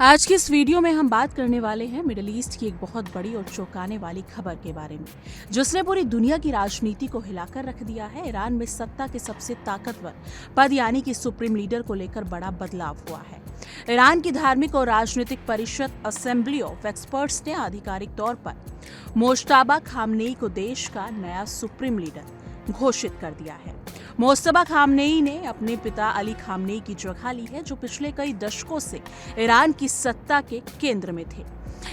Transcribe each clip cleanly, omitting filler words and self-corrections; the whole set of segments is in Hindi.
आज की इस वीडियो में हम बात करने वाले हैं मिडिल ईस्ट की एक बहुत बड़ी और चौंकाने वाली खबर के बारे में, जिसने पूरी दुनिया की राजनीति को हिलाकर रख दिया है। ईरान में सत्ता के सबसे ताकतवर पद यानी कि सुप्रीम लीडर को लेकर बड़ा बदलाव हुआ है। ईरान की धार्मिक और राजनीतिक परिषद असेंबली ऑफ एक्सपर्ट्स ने आधिकारिक तौर पर मोज्तबा खामनेई को देश का नया सुप्रीम लीडर घोषित कर दिया है। मोज्तबा खामनेई ने अपने पिता अली खामनेई की जगह ली है, जो पिछले कई दशकों से ईरान की सत्ता के केंद्र में थे।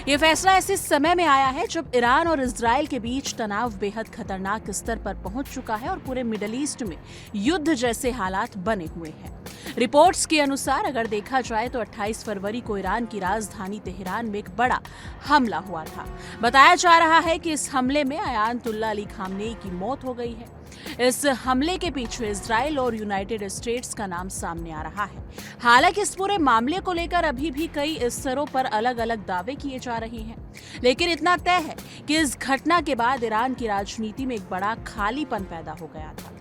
ये फैसला ऐसे समय में आया है जब ईरान और इजराइल के बीच तनाव बेहद खतरनाक स्तर पर पहुंच चुका है और पूरे मिडिल ईस्ट में युद्ध जैसे हालात बने हुए हैं। रिपोर्ट्स के अनुसार अगर देखा जाए तो 28 फरवरी को ईरान की राजधानी तेहरान में एक बड़ा हमला हुआ था। बताया जा रहा है कि इस हमले में अयातुल्ला अली खामनेई की मौत हो गई है। इस हमले के पीछे इजराइल और यूनाइटेड स्टेट्स का नाम सामने आ रहा है। हालांकि इस पूरे मामले को लेकर अभी भी कई स्तरों पर अलग अलग दावे किए जा रहे हैं, लेकिन इतना तय है कि इस घटना के बाद ईरान की राजनीति में एक बड़ा खालीपन पैदा हो गया था।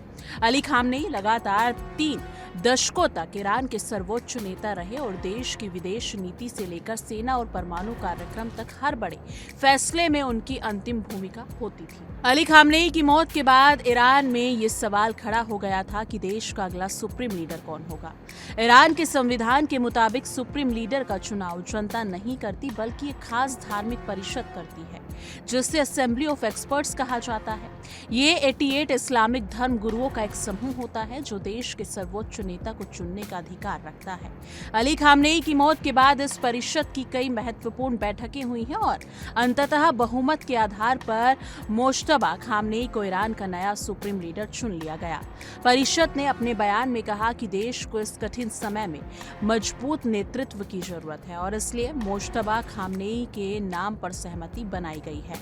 अली खामनेई लगातार 3 दशकों तक ईरान के सर्वोच्च नेता रहे और देश की विदेश नीति से लेकर सेना और परमाणु कार्यक्रम तक हर बड़े फैसले में उनकी अंतिम भूमिका होती थी। अली खामनेई की मौत के बाद ईरान में ये सवाल खड़ा हो गया था कि देश का अगला सुप्रीम लीडर कौन होगा। ईरान के संविधान के मुताबिक सुप्रीम लीडर का चुनाव जनता नहीं करती, बल्कि एक खास धार्मिक परिषद करती है, जिसे असेंबली ऑफ एक्सपर्ट्स कहा जाता है। ये 88 इस्लामिक धर्म गुरुओं का एक समूह होता है जो देश के सर्वोच्च नेता को चुनने का अधिकार रखता है। अली खामनेई की मौत के बाद इस परिषद की कई महत्वपूर्ण बैठकें हुई हैं और अंततः बहुमत के आधार पर मोज्तबा खामनेई को ईरान का नया सुप्रीम लीडर चुन लिया गया। परिषद ने अपने बयान में कहा कि देश को इस कठिन समय में मजबूत नेतृत्व की जरूरत है और इसलिए मोज्तबा खामनेई के नाम पर सहमति बनाई गई है।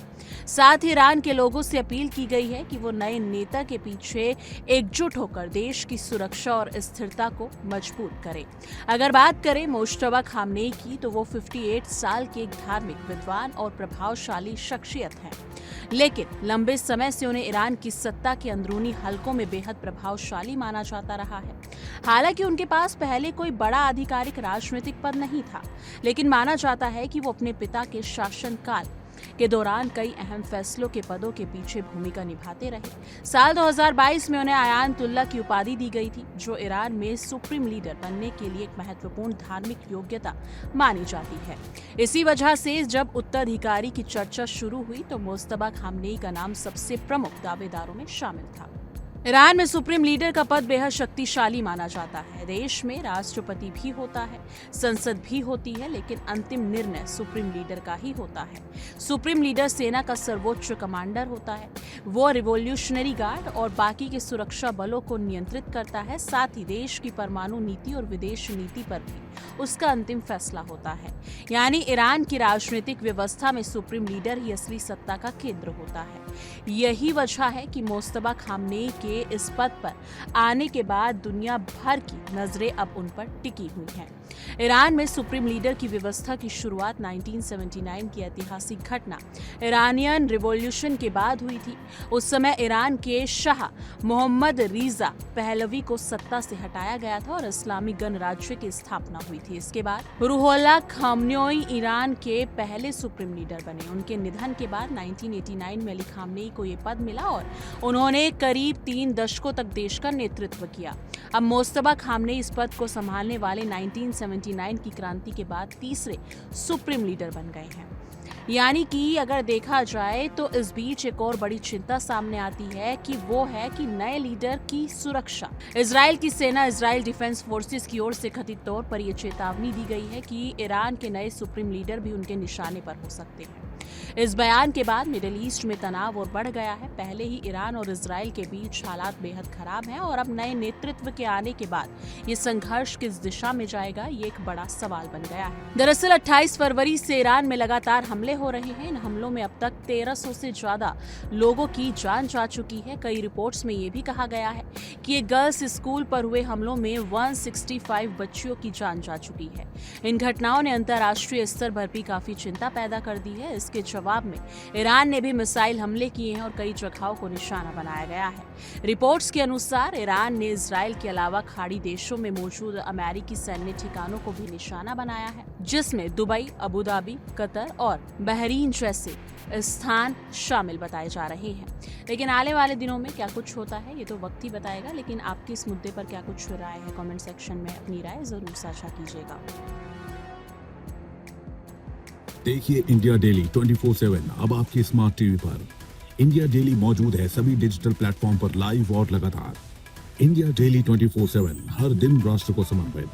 साथ ही ईरान के लोगों से अपील की गई है कि वो नए नेता के पीछे एकजुट होकर देश की सुरक्षा और स्थिरता को मजबूत करें। अगर बात करें मोज्तबा खामनेई की, तो वो 58 साल के एक धार्मिक विद्वान और प्रभावशाली शख्सियत हैं, लेकिन लंबे समय से उन्हें ईरान की सत्ता के अंदरूनी हलकों में बेहद प्रभावशाली माना जाता रहा है। हालांकि उनके पास पहले कोई बड़ा आधिकारिक राजनीतिक पद नहीं था, लेकिन माना जाता है कि वो अपने पिता के शासनकाल के दौरान कई अहम फैसलों के पदों के पीछे भूमिका निभाते रहे। साल 2022 में उन्हें अयातुल्ला की उपाधि दी गई थी, जो ईरान में सुप्रीम लीडर बनने के लिए एक महत्वपूर्ण धार्मिक योग्यता मानी जाती है। इसी वजह से जब उत्तराधिकारी की चर्चा शुरू हुई तो मोज्तबा खामनेई का नाम सबसे प्रमुख दावेदारों में शामिल था। ईरान में सुप्रीम लीडर का पद बेहद शक्तिशाली माना जाता है। देश में राष्ट्रपति भी होता है, संसद भी होती है, लेकिन अंतिम निर्णय सुप्रीम लीडर का ही होता है। सुप्रीम लीडर सेना का सर्वोच्च कमांडर होता है। वो रिवॉल्यूशनरी गार्ड और बाकी के सुरक्षा बलों को नियंत्रित करता है। साथ ही देश की परमाणु नीति और विदेश नीति पर भी उसका अंतिम फैसला होता है। यानी ईरान की राजनीतिक व्यवस्था में सुप्रीम लीडर ही असली सत्ता का केंद्र होता है। यही वजह है कि मोज्तबा खामनेई के इस पद पर आने के बाद दुनिया भर की नजरें अब उन पर टिकी हुई हैं। ईरान में सुप्रीम लीडर की व्यवस्था की शुरुआत 1979 की ऐतिहासिक घटना ईरानियन रिवॉल्यूशन के बाद हुई थी। उस समय ईरान के शाह मोहम्मद रिजा पहलवी को सत्ता से हटाया गया था और इस्लामी गणराज्य की स्थापना हुई थी। इसके बाद रूहुल्लाह खामनेई ईरान के पहले सुप्रीम लीडर बने। उनके निधन के बाद 1989 में अली खामनेई को ये पद मिला और उन्होंने करीब 3 दशकों तक देश का नेतृत्व किया। अब मोज्तबा खामनेई इस पद को संभालने वाले 1979 की क्रांति के बाद तीसरे सुप्रीम लीडर बन गए हैं। यानी कि अगर देखा जाए तो इस बीच एक और बड़ी चिंता सामने आती है कि वो है कि नए लीडर की सुरक्षा। इजराइल की सेना, इजराइल डिफेंस फोर्सेस की ओर से कथित तौर पर यह चेतावनी दी गई है कि ईरान के नए सुप्रीम लीडर भी उनके निशाने पर हो सकते हैं। इस बयान के बाद मिडिल ईस्ट में तनाव और बढ़ गया है। पहले ही ईरान और इजराइल के बीच हालात बेहद खराब हैं और अब नए नेतृत्व के आने के बाद ये संघर्ष किस दिशा में जाएगा, ये एक बड़ा सवाल बन गया है। दरअसल 28 फरवरी से ईरान में लगातार हमले हो रहे हैं। इन हमलों में अब तक 1300 से ज्यादा लोगों की जान जा चुकी है। कई रिपोर्ट्स में ये भी कहा गया है कि ये गर्ल्स स्कूल पर हुए हमलों में 165 बच्चियों की जान जा चुकी है। इन घटनाओं ने अंतर्राष्ट्रीय स्तर पर भी काफी चिंता पैदा कर दी है। इसके जवाब में ईरान ने भी मिसाइल हमले किए हैं और कई जगहों को निशाना बनाया गया है। रिपोर्ट्स के अनुसार ईरान ने इजराइल के अलावा खाड़ी देशों में मौजूद अमेरिकी सैन्य ठिकानों को भी निशाना बनाया है, जिसमें दुबई, अबू धाबी, कतर और बहरीन जैसे स्थान शामिल बताए जा रहे हैं। लेकिन आने वाले दिनों में क्या कुछ होता है ये तो वक्त ही बताएगा। लेकिन आपकी इस मुद्दे पर क्या कुछ राय है, कमेंट सेक्शन में अपनी राय जरूर साझा कीजिएगा। देखिए इंडिया डेली 24/7 अब आपके स्मार्ट टीवी पर। इंडिया डेली मौजूद है सभी डिजिटल प्लेटफॉर्म पर लाइव और लगातार। इंडिया डेली 24/7 हर दिन राष्ट्र को समर्पित।